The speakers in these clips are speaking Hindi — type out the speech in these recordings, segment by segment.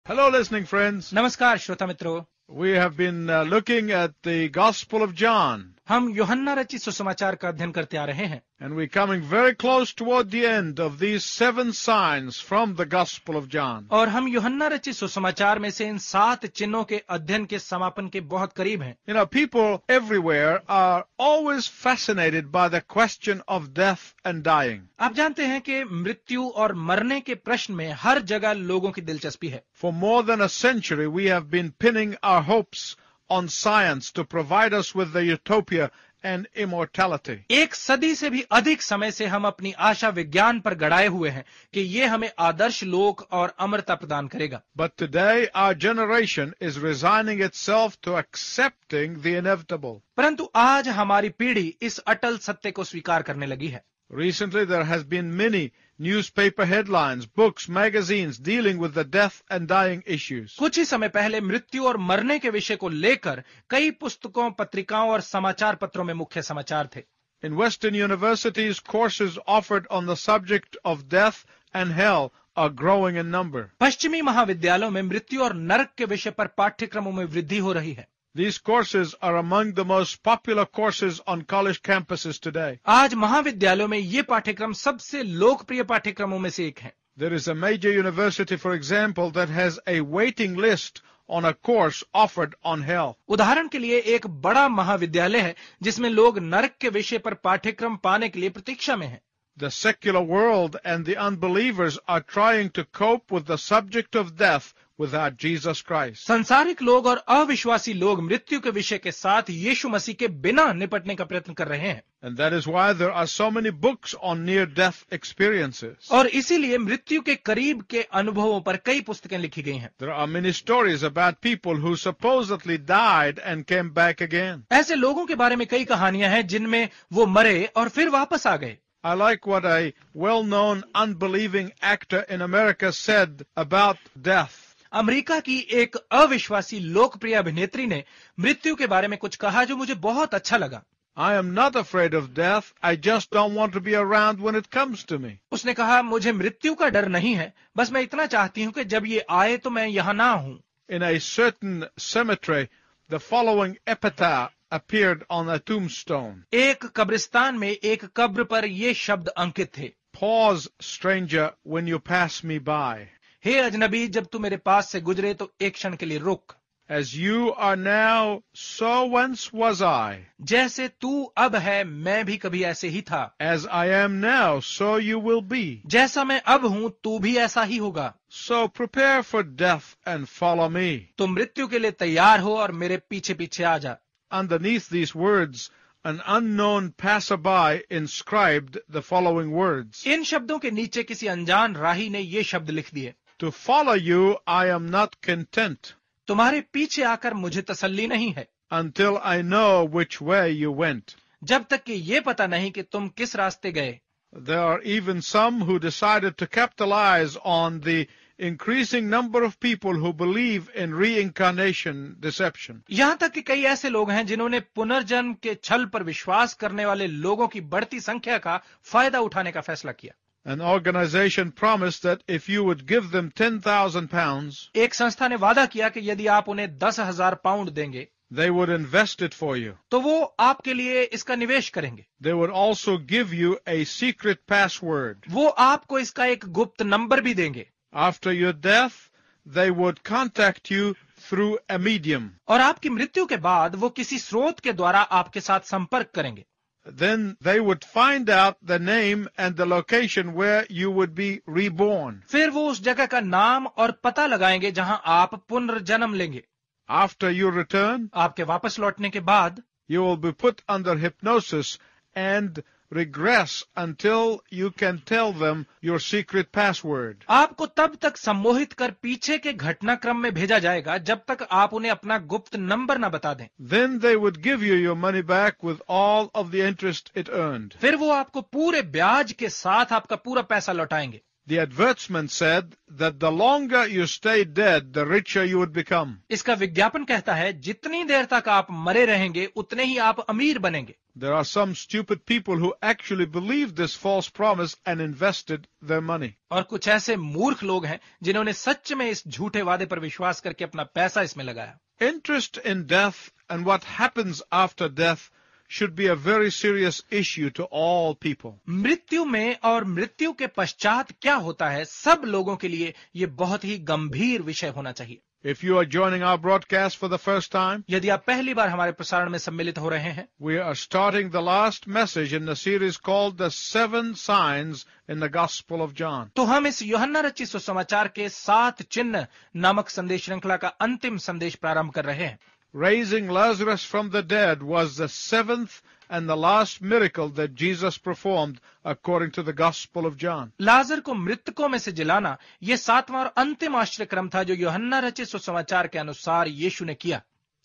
Hello, listening friends. नमस्कार श्रोता मित्रों, We have been looking at the Gospel of John, हम यूहन्ना रचित सुसमाचार का अध्ययन करते आ रहे हैं and we're coming very close toward the end of these 7 signs from the Gospel of John. और हम यूहन्ना रचित सुसमाचार में से इन 7 चिन्हों के अध्ययन के समापन के बहुत करीब हैं। You know, people everywhere are always fascinated by the question of death and dying. आप जानते हैं कि मृत्यु और मरने के प्रश्न में हर जगह लोगों की दिलचस्पी है। For more than a century, we have been pinning our hopes on science to provide us with the utopia and immortality. एक सदी से भी अधिक समय से हम अपनी आशा विज्ञान पर गड़ाए हुए हैं कि ये हमें आदर्श लोक और अमरता प्रदान करेगा। But today, our generation is resigning itself to accepting the inevitable. परंतु आज हमारी पीढ़ी इस अटल सत्य को स्वीकार करने लगी है। Recently, there has been many newspaper headlines, books, magazines dealing with the death and dying issues. कुछ ही समय पहले मृत्यु और मरने के विषय को लेकर कई पुस्तकों, पत्रिकाओं और समाचार पत्रों में मुख्य समाचार थे। In Western universities, courses offered on the subject of death and hell are growing in number. पश्चिमी महाविद्यालयों में मृत्यु और नरक के विषय पर पाठ्यक्रमों में वृद्धि हो रही है। These courses are among the most popular courses on college campuses today. आज महाविद्यालयों में ये पाठ्यक्रम सबसे लोकप्रिय पाठ्यक्रमों में से एक है। There is a major university, for example, that has a waiting list on a course offered on hell. उदाहरण के लिए एक बड़ा महाविद्यालय है जिसमें लोग नरक के विषय पर पाठ्यक्रम पाने के लिए प्रतीक्षा में हैं। The secular world and the unbelievers are trying to cope with the subject of death without Jesus Christ. संसारिक लोग और अविश्वासी लोग मृत्यु के विषय के साथ यीशु मसीह के बिना निपटने का प्रयत्न कर रहे हैं। And that is why there are so many books on near-death experiences. और इसीलिए मृत्यु के करीब के अनुभवों पर कई पुस्तकें लिखी गई हैं। There are many stories about people who supposedly died and came back again. ऐसे लोगों के बारे में कई कहानियां हैं जिनमें वो मरे और फिर वापस आ गए। I like what a well-known unbelieving actor in America said about death. America की एक अविश्वासी लोकप्रिय अभिनेत्री ने मृत्यु के बारे में कुछ कहा जो मुझे बहुत अच्छा लगा। I am not afraid of death. I just don't want to be around when it comes to me. उसने कहा, मुझे मृत्यु का डर नहीं है, बस मैं इतना चाहती हूं कि जब ये आए तो मैं यहाँ ना हूं। In a certain cemetery, the following epitaph appeared on a tombstone. एक कब्रिस्तान में एक कब्र पर ये शब्द अंकित थे, Pause, stranger, when you pass me by. हे अजनबी, जब तू मेरे पास से गुजरे तो एक क्षण के लिए रुक। As you are now, so once was I. जैसे तू अब है, मैं भी कभी ऐसे ही था। As I am now, so you will be. जैसा मैं अब हूं, तू भी ऐसा ही होगा। So prepare for death and follow me. तो मृत्यु के लिए तैयार हो और मेरे पीछे पीछे आ जा। Underneath these words, an unknown passerby inscribed the following words. इन शब्दों के नीचे किसी अनजान राही ने ये शब्द लिख दिए, To follow you, I am not content तुम्हारे पीछे आकर मुझे तसल्ली नहीं है, until I know which way you went. जब तक कि ये पता नहीं कि तुम किस रास्ते गए। There are even some who decided to capitalize on the increasing number of people who believe in reincarnation deception. यहाँ तक कि कई ऐसे लोग हैं जिन्होंने पुनर्जन्म के छल पर विश्वास करने वाले लोगों की बढ़ती संख्या का फायदा उठाने का फैसला किया। An organization promised that if you would give them £10,000, एक संस्था ने वादा किया कि यदि आप उन्हें 10,000 पाउंड देंगे they would invest it for you. तो वो आपके लिए इसका निवेश करेंगे। They would also give you a secret password. वो आपको इसका एक गुप्त नंबर भी देंगे। After your death, they would contact you through a medium. और आपकी मृत्यु के बाद वो किसी स्रोत के द्वारा आपके साथ संपर्क करेंगे। Then they would find out the name and the location where you would be reborn. फिर वो उस जगह का नाम और पता लगाएंगे जहां आप पुनर्जन्म लेंगे। After you return, आपके वापस लौटने के बाद you will be put under hypnosis and regress until you can tell them your secret password. आपको तब तक सम्मोहित कर पीछे के घटनाक्रम में भेजा जाएगा जब तक आप उन्हें अपना गुप्त नंबर न बता दें। Then they would give you your money back with all of the interest it earned. फिर वो आपको पूरे ब्याज के साथ आपका पूरा पैसा लौटाएंगे। The advertisement said that the longer you stay dead, the richer you would become. इसका विज्ञापन कहता है जितनी देर तक आप मरे रहेंगे उतने ही आप अमीर बनेंगे। There are some stupid people who actually believed this false promise and invested their money. और कुछ ऐसे मूर्ख लोग हैं जिन्होंने सच में इस झूठे वादे पर विश्वास करके अपना पैसा इसमें लगाया। Interest in death and what happens after death should be a very serious issue to all people. मृत्यु में और मृत्यु के पश्चात क्या होता है, सब लोगों के लिए ये बहुत ही गंभीर विषय होना चाहिए। If you are joining our broadcast for the first time, यदि आप पहली बार हमारे प्रसारण में सम्मिलित हो रहे हैं, we are starting the last message in the series called The 7 Signs in the Gospel of John. तो हम इस यूहन्ना रचित सुसमाचार के 7 चिन्ह नामक संदेश श्रृंखला का अंतिम संदेश प्रारंभ कर रहे हैं। Raising Lazarus from the dead was the 7th and the last miracle that Jesus performed according to the Gospel of John. लाजर को मृतकों में से जिलाना ये 7वां और अंतिम आश्चर्यक्रम था जो यूहन्ना रचित सुसमाचार के अनुसार यीशु ने किया।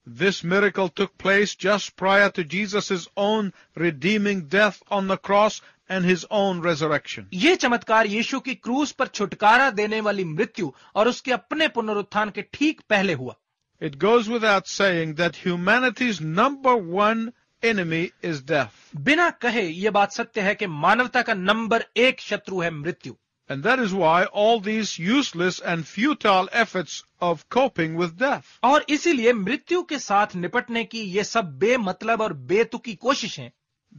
This miracle took place just prior to Jesus' own redeeming death on the cross and his own resurrection. ये चमत्कार यीशु की क्रूस पर छुटकारा देने वाली मृत्यु और उसके अपने पुनरुत्थान के ठीक पहले हुआ। It goes without saying that humanity's number one enemy is death. बिना कहे ये बात सत्य है कि मानवता का नंबर 1 शत्रु है मृत्यु। And that is why all these useless and futile efforts of coping with death. और इसीलिए मृत्यु के साथ निपटने की ये सब बेमतलब और बेतुकी कोशिशें,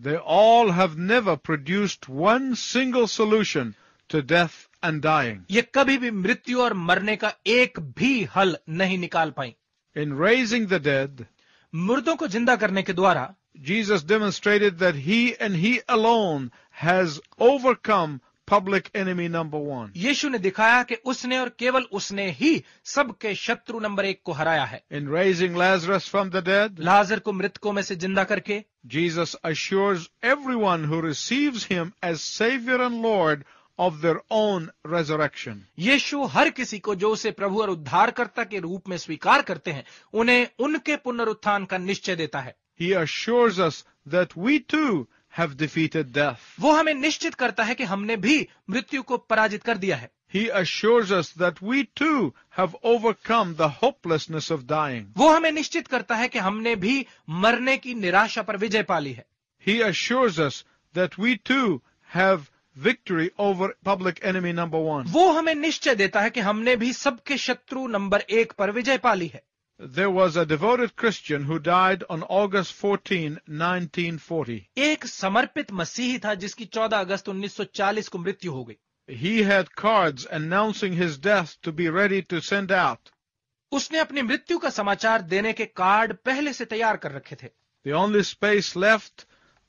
They all have never produced one single solution to death and dying. ये कभी भी मृत्यु और मरने का एक भी हल नहीं निकाल पाई। In raising the dead, मुर्दों को जिंदा करने के द्वारा Jesus demonstrated that he and he alone has overcome public enemy number 1. यीशु ने दिखाया कि उसने और केवल उसने ही सबके शत्रु नंबर 1 को हराया है। In raising Lazarus from the dead, लाजर को मृतकों में से जिंदा करके Jesus assures everyone who receives him as Savior and Lord of their own resurrection. यीशु हर किसी को जो उसे प्रभु और उद्धारकर्ता के रूप में स्वीकार करते हैं, उन्हें उनके पुनरुत्थान का निश्चय देता है। He assures us that we too have defeated death. वो हमें निश्चित करता है कि हमने भी मृत्यु को पराजित कर दिया है। He assures us that we too have overcome the hopelessness of dying. वो हमें निश्चित करता है कि हमने भी मरने की निराशा पर विजय पा ली है। He assures us that we too have victory over public enemy number 1. वो हमें निश्चय देता है कि हमने भी सबके शत्रु नंबर 1 पर विजय पा ली है। There was a devoted Christian who died on August 14, 1940. एक समर्पित मसीही था जिसकी 14 अगस्त 1940 को मृत्यु हो गई। He had cards announcing his death to be ready to send out. उसने अपनी मृत्यु का समाचार देने के कार्ड पहले से तैयार कर रखे थे। The only space left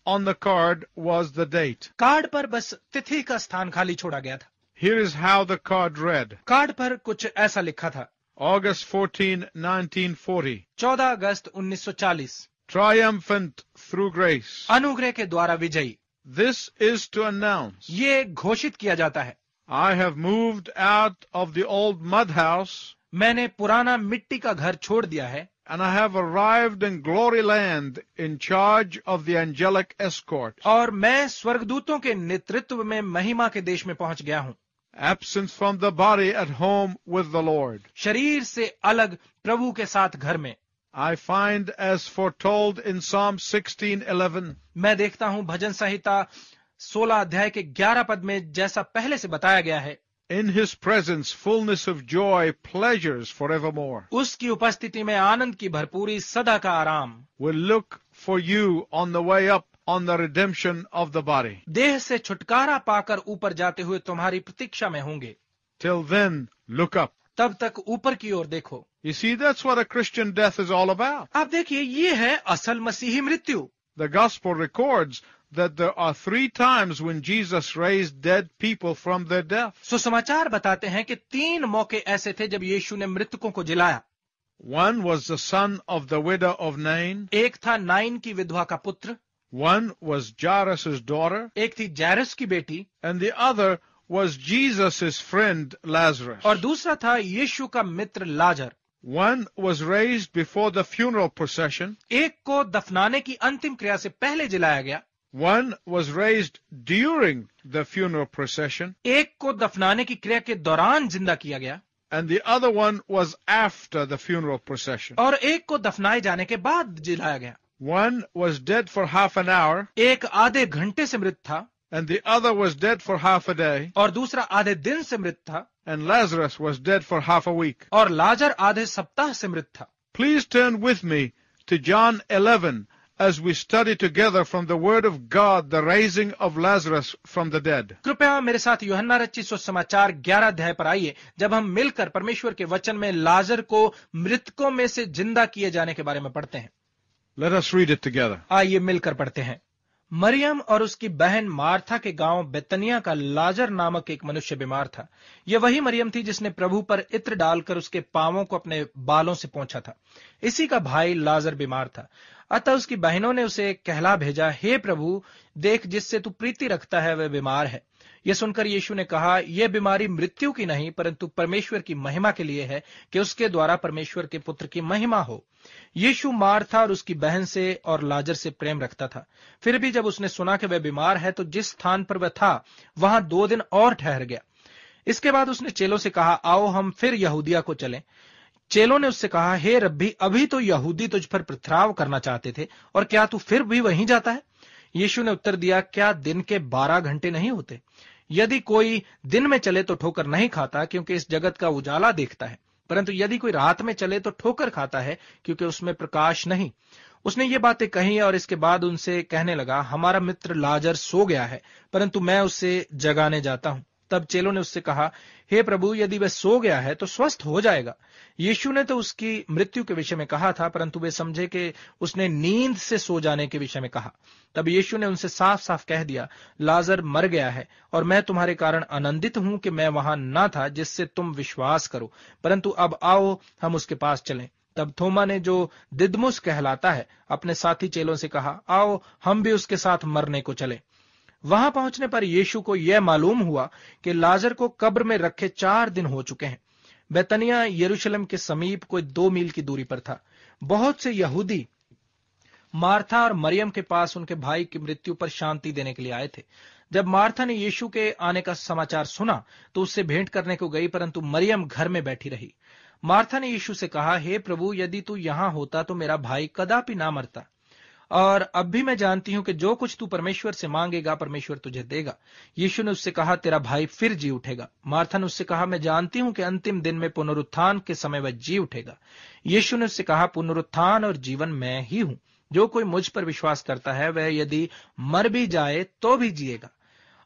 on the card was the date. Card पर बस तिथि का स्थान खाली छोड़ा गया था। Here is how the card read. Card पर कुछ ऐसा लिखा था। August 14, 1940. 14 अगस्त 1940। Triumphant through grace. अनुग्रह के द्वारा विजयी। This is to announce. ये घोषित किया जाता है, I have moved out of the old mud house मैंने पुराना मिट्टी का घर छोड़ दिया है and I have arrived in glory land in charge of the angelic escort. और मैं स्वर्गदूतों के नेतृत्व में महिमा के देश में पहुंच गया हूं। Absence from the body at home with the Lord. शरीर से अलग प्रभु के साथ घर में। I find as foretold in Psalm 16:11. मैं देखता हूं भजन संहिता 16 अध्याय के 11 पद में जैसा पहले से बताया गया है, In his presence fullness of joy, pleasures forevermore. उसकी उपस्थिति में आनंद की भरपूरी, सदा का आराम। Will look for you on the way up on the redemption of the body. देह से छुटकारा पाकर ऊपर जाते हुए तुम्हारी प्रतीक्षा में होंगे। Till then, look up. तब तक ऊपर की ओर देखो। You see, that's what a Christian death is all about. आप देखिए, ये है असल मसीही मृत्यु। The gospel records that there are 3 times when Jesus raised dead people from their death. सुसमाचार बताते हैं कि 3 मौके ऐसे थे जब यीशु ने मृतकों को जिलाया। One was the son of the widow of Nain. एक था नाइन की विधवा का पुत्र, One was Jairus' daughter. एक थी जैरस की बेटी, And the other was Jesus' friend Lazarus. और दूसरा था यीशु का मित्र लाजर। One was raised before the funeral procession. एक को दफनाने की अंतिम क्रिया से पहले जिलाया गया, One was raised during the funeral procession. एक को दफनाने की क्रिया के दौरान जिंदा किया गया, And the other one was after the funeral procession. और एक को दफनाए जाने के बाद जिलाया गया। One was dead for half an hour, एक आधे घंटे से मृत था and the other was dead for half a day, और दूसरा आधे दिन से मृत था, and Lazarus was dead for half a week. और लाजर आधे सप्ताह से मृत था। Please turn with me to John 11 as we study together from the Word of God the raising of Lazarus from the dead. कृपया मेरे साथ यूहन्ना रचित सुसमाचार 11 अध्याय पर आइए, जब हम मिलकर परमेश्वर के वचन में लाजर को मृतकों में से जिंदा किए जाने के बारे में पढ़ते हैं। Let us read it together. आइए मिलकर पढ़ते हैं। मरियम और उसकी बहन मार्था के गांव बेतनिया का लाजर नामक एक मनुष्य बीमार था। यह वही मरियम थी जिसने प्रभु पर इत्र डालकर उसके पांवों को अपने बालों से पोंछा था। इसी का भाई लाजर बीमार था। अतः उसकी बहनों ने उसे कहला भेजा, हे प्रभु, देख जिससे तू प्रीति रखता है वह बीमार है। यह सुनकर यीशु ने कहा, यह बीमारी मृत्यु की नहीं परंतु परमेश्वर की महिमा के लिए है, कि उसके द्वारा परमेश्वर के पुत्र की महिमा हो। यीशु मार्था और उसकी बहन से और लाजर से प्रेम रखता था। फिर भी जब उसने सुना कि वह बीमार है तो जिस स्थान पर वह था वहां 2 दिन और ठहर गया। इसके बाद उसने चेलों से कहा, आओ हम फिर यहूदिया को चलें। चेलों ने उससे कहा, हे रब्बी, अभी तो यहूदी तुझ पर पथराव करना चाहते थे और क्या तू फिर भी वहीं जाता है? यीशु ने उत्तर दिया, क्या दिन के 12 घंटे नहीं होते? यदि कोई दिन में चले तो ठोकर नहीं खाता, क्योंकि इस जगत का उजाला देखता है, परंतु यदि कोई रात में चले तो ठोकर खाता है, क्योंकि उसमें प्रकाश नहीं। उसने ये बातें कही और इसके बाद उनसे कहने लगा, हमारा मित्र लाजर सो गया है, परंतु मैं उसे जगाने जाता हूं। तब चेलों ने उससे कहा, हे प्रभु, यदि वह सो गया है तो स्वस्थ हो जाएगा। यीशु ने तो उसकी मृत्यु के विषय में कहा था, परंतु वे समझे कि उसने नींद से सो जाने के विषय में कहा। तब यीशु ने उनसे साफ साफ कह दिया, लाजर मर गया है और मैं तुम्हारे कारण आनंदित हूं कि मैं वहां न था, जिससे तुम विश्वास करो, परंतु अब आओ हम उसके पास चलें। तब थोमा ने, जो दिदमुस कहलाता है, अपने साथी चेलों से कहा, आओ हम भी उसके साथ मरने को चले। वहां पहुंचने पर यीशु को यह मालूम हुआ कि लाजर को कब्र में रखे 4 दिन हो चुके हैं। बेतनिया यरूशलेम के समीप कोई 2 मील की दूरी पर था। बहुत से यहूदी मार्था और मरियम के पास उनके भाई की मृत्यु पर शांति देने के लिए आए थे। जब मार्था ने यीशु के आने का समाचार सुना तो उससे भेंट करने को गई, परंतु मरियम घर में बैठी रही। मार्था ने यीशु से कहा, हे प्रभु, यदि तू यहां होता तो मेरा भाई कदापि ना मरता। और अब भी मैं जानती हूं कि जो कुछ तू परमेश्वर से मांगेगा परमेश्वर तुझे देगा। यीशु ने उससे कहा, तेरा भाई फिर जी उठेगा। मार्था ने उससे कहा, मैं जानती हूं कि अंतिम दिन में पुनरुत्थान के समय वह जी उठेगा। यीशु ने उससे कहा, पुनरुत्थान और जीवन मैं ही हूं। जो कोई मुझ पर विश्वास करता है वह यदि मर भी जाए तो भी जिएगा,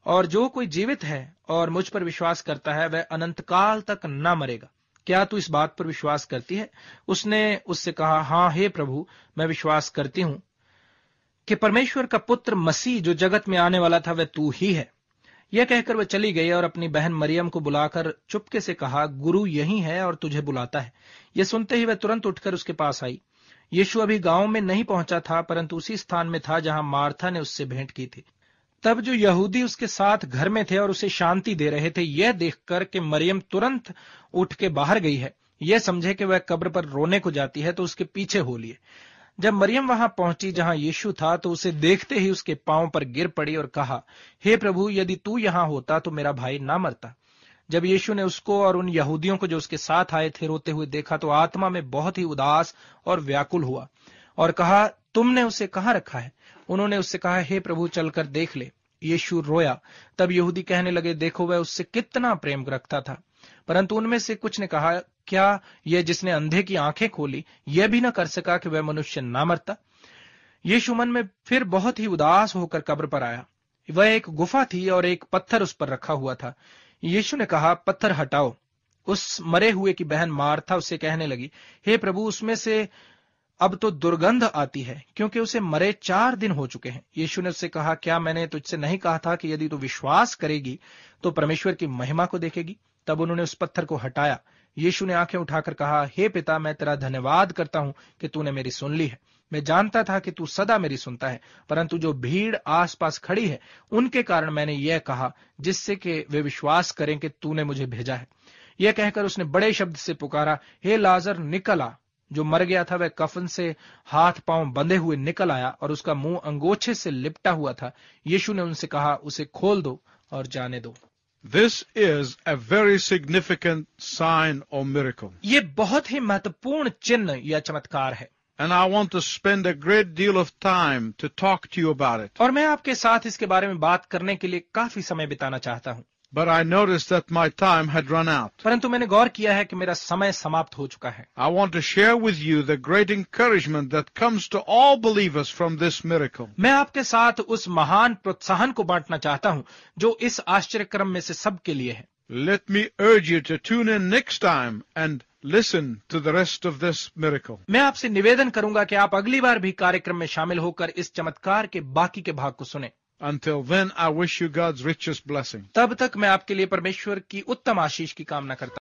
और जो कोई जीवित है और मुझ पर विश्वास करता है वह अनंत काल तक न मरेगा। क्या तू इस बात पर विश्वास करती है? उसने उससे कहा, हाँ हे प्रभु, मैं विश्वास करती हूं कि परमेश्वर का पुत्र मसीह जो जगत में आने वाला था वह तू ही है। यह कहकर वह चली गई और अपनी बहन मरियम को बुलाकर चुपके से कहा, गुरु यहीं है और तुझे बुलाता है। यह सुनते ही वह तुरंत उठकर उसके पास आई। यीशु अभी गांव में नहीं पहुंचा था, परंतु उसी स्थान में था जहां मार्था ने उससे भेंट की थी। तब जो यहूदी उसके साथ घर में थे और उसे शांति दे रहे थे, यह देखकर कि मरियम तुरंत उठ के बाहर गई है, यह समझे कि वह कब्र पर रोने को जाती है, तो उसके पीछे हो लिए। जब मरियम वहां पहुंची जहां यीशु था तो उसे देखते ही उसके पांव पर गिर पड़ी और कहा, हे प्रभु, यदि तू यहां होता तो मेरा भाई ना मरता। जब यीशु ने उसको और उन यहूदियों को जो उसके साथ आए थे रोते हुए देखा तो आत्मा में बहुत ही उदास और व्याकुल हुआ और कहा, तुमने उसे कहां रखा है? उन्होंने उससे कहा, हे प्रभु, चलकर देख ले। यीशु रोया। तब यहूदी कहने लगे, देखो वह उससे कितना प्रेम रखता था। परंतु उनमें से कुछ ने कहा, क्या यह जिसने अंधे की आंखें खोली यह भी न कर सका कि वह मनुष्य ना मरता? यीशु मन में फिर बहुत ही उदास होकर कब्र पर आया। वह एक गुफा थी और एक पत्थर उस पर रखा हुआ था। यीशु ने कहा, पत्थर हटाओ। उस मरे हुए की बहन मार्था उससे कहने लगी, हे प्रभु, उसमें से अब तो दुर्गंध आती है, क्योंकि उसे मरे 4 दिन हो चुके हैं। यीशु ने उससे कहा, क्या मैंने तुझसे नहीं कहा था कि यदि तू विश्वास करेगी तो परमेश्वर की महिमा को देखेगी? तब उन्होंने उस पत्थर को हटाया। यीशु ने आंखें उठाकर कहा, हे पिता, मैं तेरा धन्यवाद करता हूं कि तूने मेरी सुन ली है। मैं जानता था कि तू सदा मेरी सुनता है, परंतु जो भीड़ आसपास खड़ी है उनके कारण मैंने यह कहा, जिससे कि वे विश्वास करें कि तूने मुझे भेजा है। यह कहकर उसने बड़े शब्द से पुकारा, हे लाजर, निकल आ। जो मर गया था वह कफन से हाथ पांव बंधे हुए निकल आया और उसका मुंह अंगोछे से लिपटा हुआ था। यीशु ने उनसे कहा, उसे खोल दो और जाने दो। This is a very significant sign or miracle. ये बहुत ही महत्वपूर्ण चिन्ह या चमत्कार है। And I want to spend a great deal of time to talk to you about it. और मैं आपके साथ इसके बारे में बात करने के लिए काफी समय बिताना चाहता हूँ। But I noticed that my time had run out. परंतु मैंने गौर किया है कि मेरा समय समाप्त हो चुका है। I want to share with you the great encouragement that comes to all believers from this miracle. मैं आपके साथ उस महान प्रोत्साहन को बांटना चाहता हूँ जो इस आश्चर्यक्रम में से सबके लिए है। Let me urge you to tune in next time and listen to the rest of this miracle. मैं आपसे निवेदन करूंगा कि आप अगली बार भी कार्यक्रम में शामिल होकर इस चमत्कार के बाकी के भाग को सुनें। Until then, I wish you God's richest blessing. तब तक मैं आपके लिए परमेश्वर की उत्तम आशीष की कामना करता हूं।